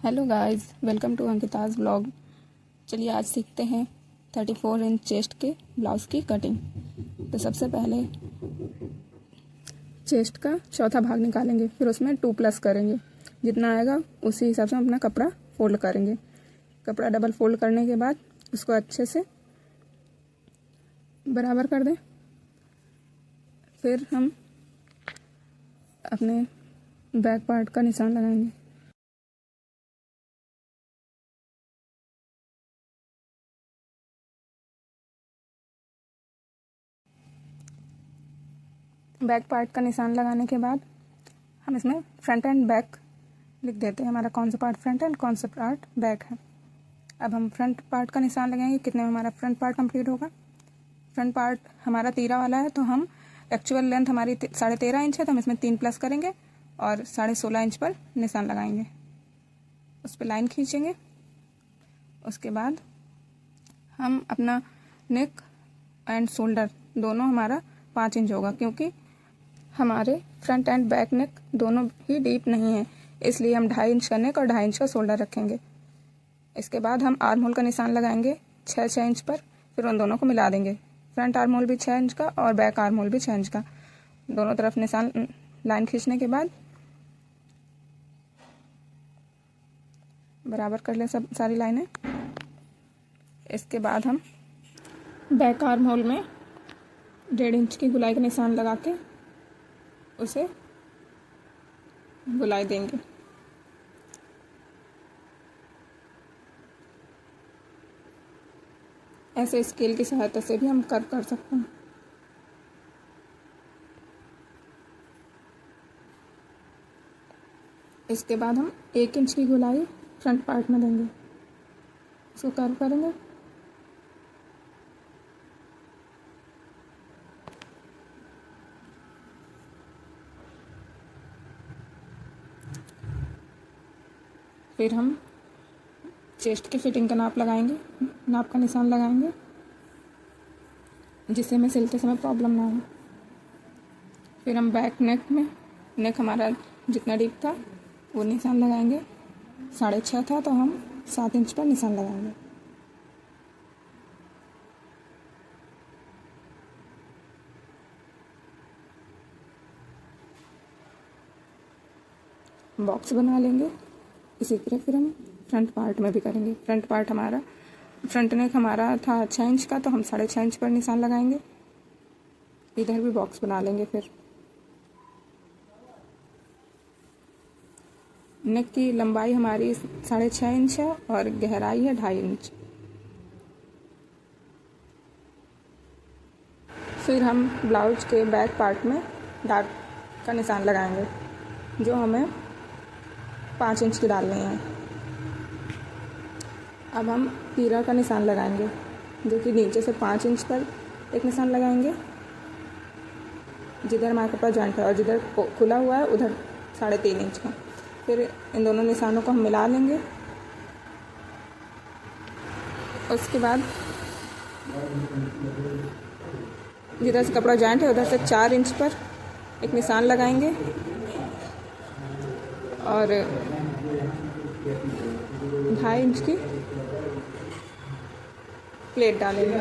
Hello guys, welcome to Ankita's blog. चलिए आज सीखते हैं 34 इंच चेस्ट के ब्लाउज़ की कटिंग। तो सबसे पहले चेस्ट का चौथा भाग निकालेंगे, फिर उसमें 2+ करेंगे। जितना आएगा उसी हिसाब से हम अपना कपड़ा फोल्ड करेंगे। कपड़ा डबल फोल्ड करने के बाद उसको अच्छे से बराबर कर दें। फिर हम अपने बैक पार्ट का निशान लगाएंगे। बैक पार्ट का निशान लगाने के बाद हम इसमें फ्रंट एंड बैक लिख देते हैं, हमारा कौन सा पार्ट फ्रंट एंड कौन सा पार्ट बैक है। अब हम फ्रंट पार्ट का निशान लगाएंगे, कितने में हमारा फ्रंट पार्ट कंप्लीट होगा। फ्रंट पार्ट हमारा 13 वाला है, तो हम एक्चुअल लेंथ हमारी 13.5 इंच है, तो हम इसमें 3+ करेंगे और 16.5 इंच पर निशान लगाएंगे। उस पर लाइन खींचेंगे। उसके बाद हम अपना नेक एंड शोल्डर दोनों हमारा 5 इंच होगा, क्योंकि हमारे फ्रंट एंड बैक नेक दोनों ही डीप नहीं है, इसलिए हम 2.5 इंच का नेक और 2.5 इंच का शोल्डर रखेंगे। इसके बाद हम आर्म होल का निशान लगाएंगे 6 इंच पर, फिर उन दोनों को मिला देंगे। फ्रंट आर्म होल भी 6 इंच का और बैक आर्म होल भी 6 इंच का। दोनों तरफ निशान लाइन खींचने के बाद बराबर कर लें सब सारी लाइनें। इसके बाद हम बैक आर्म होल में 1.5 इंच की गुलाई का निशान लगा के उसे गुलाई देंगे। ऐसे स्केल की सहायता से भी हम कर्व कर सकते हैं। इसके बाद हम 1 इंच की गुलाई फ्रंट पार्ट में देंगे, इसको कर्व करेंगे। फिर हम चेस्ट की फिटिंग का नाप लगाएंगे, नाप का निशान लगाएंगे, जिससे हमें सिलते समय प्रॉब्लम ना हो। फिर हम बैक नेक में, नेक हमारा जितना डीप था वो निशान लगाएंगे। 6.5 था, तो हम 7 इंच पर निशान लगाएंगे। बॉक्स बना लेंगे। इसी तरह फिर हम फ्रंट पार्ट में भी करेंगे। फ्रंट पार्ट हमारा, फ्रंट नेक हमारा था 6 इंच का, तो हम 6.5 इंच पर निशान लगाएंगे। इधर भी बॉक्स बना लेंगे। फिर नेक की लंबाई हमारी 6.5 इंच है और गहराई है 2.5 इंच। फिर हम ब्लाउज के बैक पार्ट में डार्क का निशान लगाएंगे, जो हमें 5 इंच की डालनी है। अब हम तीरा का निशान लगाएंगे, जो कि नीचे से 5 इंच पर एक निशान लगाएंगे, जिधर हमारा कपड़ा जॉइंट है, और जिधर खुला हुआ है उधर 3.5 इंच का। फिर इन दोनों निशानों को हम मिला लेंगे। उसके बाद जिधर से कपड़ा जॉइंट है उधर से 4 इंच पर एक निशान लगाएंगे और 2.5 इंच की प्लेट डालेंगे।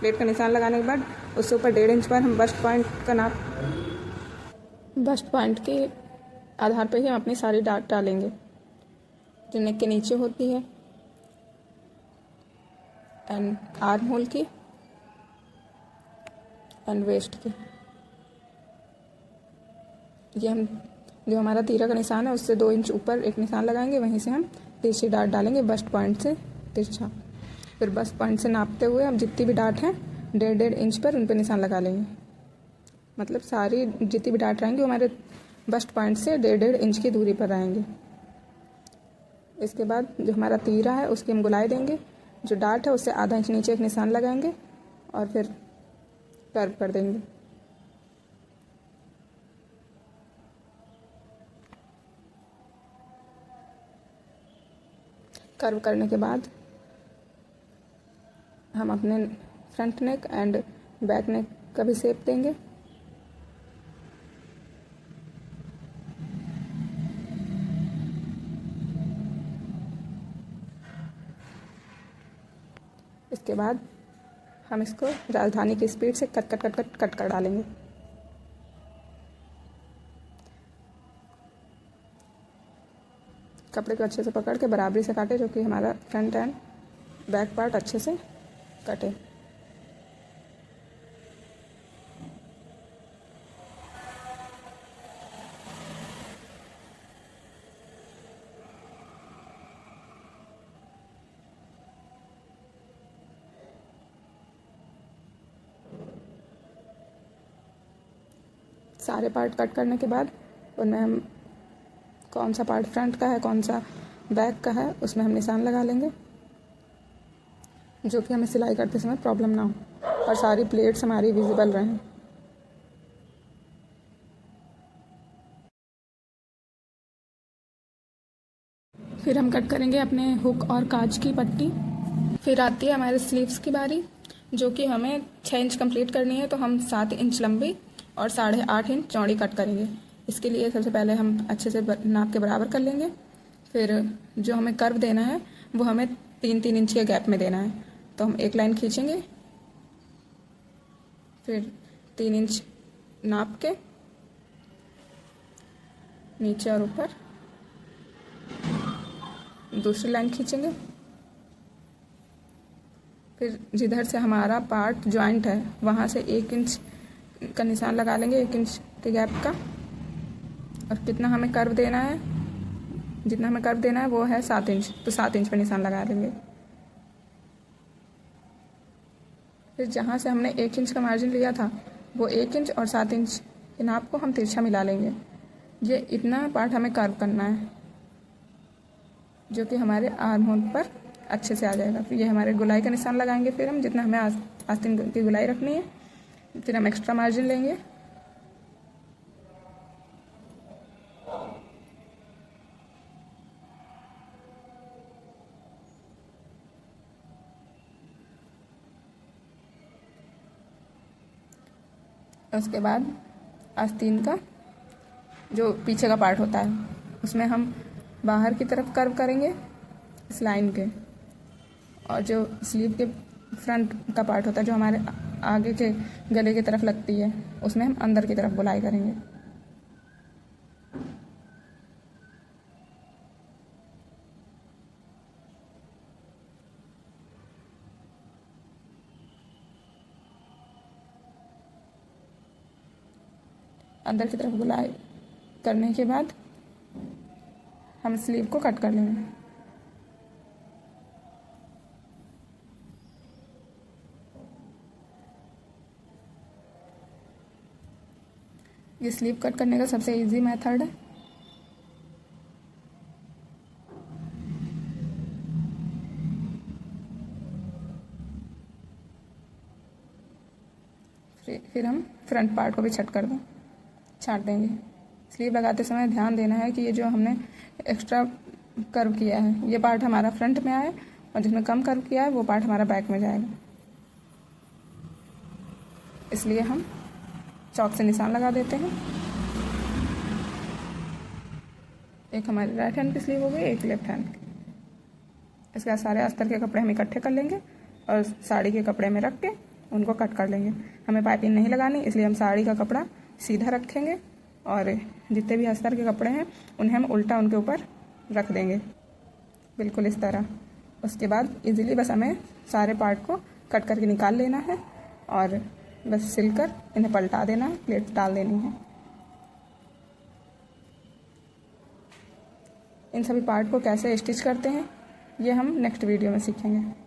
प्लेट का निशान लगाने के बाद उससे ऊपर 1.5 इंच पर हम बस्ट पॉइंट का नाप, बस्ट पॉइंट के आधार पर ही हम अपनी सारी डाट डालेंगे, जो नेक के नीचे होती है, एंड आर्म होल की एंड वेस्ट की। ये हम जो हमारा तीरा का निशान है उससे 2 इंच ऊपर एक निशान लगाएंगे, वहीं से हम तिरछी डाट डालेंगे बस्ट पॉइंट से तिरछा। फिर बस्ट पॉइंट से नापते हुए हम जितनी भी डाट हैं 1.5 इंच पर उन पर निशान लगा लेंगे। मतलब सारी जितनी भी डाट रहेंगी वो हमारे बस्ट पॉइंट से 1.5 इंच की दूरी पर रहेंगे। इसके बाद जो हमारा तीरा है उसकी हम गुलाई देंगे। जो डाट है उससे आधा इंच नीचे एक निशान लगाएंगे और फिर कर्व कर देंगे। कर्व करने के बाद हम अपने front neck and back neck का भी शेप देंगे। इसके बाद हम इसको राजधानी की स्पीड से cut cut cut cut cut कर डालेंगे। कपड़े को अच्छे से पकड़ के बराबरी से काटे, जो कि हमारा फ्रंट एंड बैक पार्ट अच्छे से कटे। सारे पार्ट कट करने के बाद उनमें हम कौन सा पार्ट फ्रंट का है, कौन सा बैक का है, उसमें हम निशान लगा लेंगे, जो कि हमें सिलाई करते समय प्रॉब्लम ना हो और सारी प्लेट्स हमारी विजिबल रहें। फिर हम कट करेंगे अपने हुक और काज की पट्टी। फिर आती है हमारे स्लीव्स की बारी, जो कि हमें 6 इंच कंप्लीट करनी है, तो हम 7 इंच लंबी और 8.5 इंच चौड़ी कट करेंगे। इसके लिए सबसे पहले हम अच्छे से नाप के बराबर कर लेंगे। फिर जो हमें कर्व देना है वो हमें 3-3 इंच के गैप में देना है, तो हम एक लाइन खींचेंगे, फिर 3 इंच नाप के नीचे और ऊपर दूसरी लाइन खींचेंगे। फिर जिधर से हमारा पार्ट जॉइंट है वहाँ से 1 इंच का निशान लगा लेंगे, 1 इंच के गैप का। और कितना हमें कर्व देना है, जितना हमें कर्व देना है वो है 7 इंच, तो 7 इंच पर निशान लगा लेंगे। फिर जहाँ से हमने 1 इंच का मार्जिन लिया था वो 1 इंच और 7 इंच के नाप को हम तिरछा मिला लेंगे। ये इतना पार्ट हमें कर्व करना है, जो कि हमारे आर्म होल पर अच्छे से आ जाएगा। फिर ये हमारे गुलाई का निशान लगाएंगे। फिर हम जितना हमें आस्तीन की गुलाई रखनी है, फिर हम एक्स्ट्रा मार्जिन लेंगे। उसके बाद आस्तीन का जो पीछे का पार्ट होता है उसमें हम बाहर की तरफ कर्व करेंगे इस लाइन के, और जो स्लीव के फ्रंट का पार्ट होता है जो हमारे आगे के गले की तरफ लगती है उसमें हम अंदर की तरफ गुलाई करेंगे। अंदर की तरफ गुलाई करने के बाद हम स्लीव को कट कर लेंगे। ये स्लीव कट करने का सबसे इजी मेथड है। फिर हम फ्रंट पार्ट को भी छाट देंगे। स्लीव लगाते समय ध्यान देना है कि ये जो हमने एक्स्ट्रा कर्व किया है ये पार्ट हमारा फ्रंट में आए, और जिसमें कम कर्व किया है वो पार्ट हमारा बैक में जाएगा। इसलिए हम चॉक से निशान लगा देते हैं। एक हमारी राइट हैंड की स्लीव हो गई, एक लेफ्ट हैंड की। इसके बाद सारे अस्तर के कपड़े हम इकट्ठे कर लेंगे और साड़ी के कपड़े में रख के उनको कट कर लेंगे। हमें पाइपिंग नहीं लगानी, इसलिए हम साड़ी का कपड़ा सीधा रखेंगे और जितने भी अस्तर के कपड़े हैं उन्हें हम उल्टा उनके ऊपर रख देंगे, बिल्कुल इस तरह। उसके बाद इजीली बस हमें सारे पार्ट को कट करके निकाल लेना है और बस सिलकर इन्हें पलटा देना है, प्लेट डाल देनी है। इन सभी पार्ट को कैसे स्टिच करते हैं ये हम नेक्स्ट वीडियो में सीखेंगे।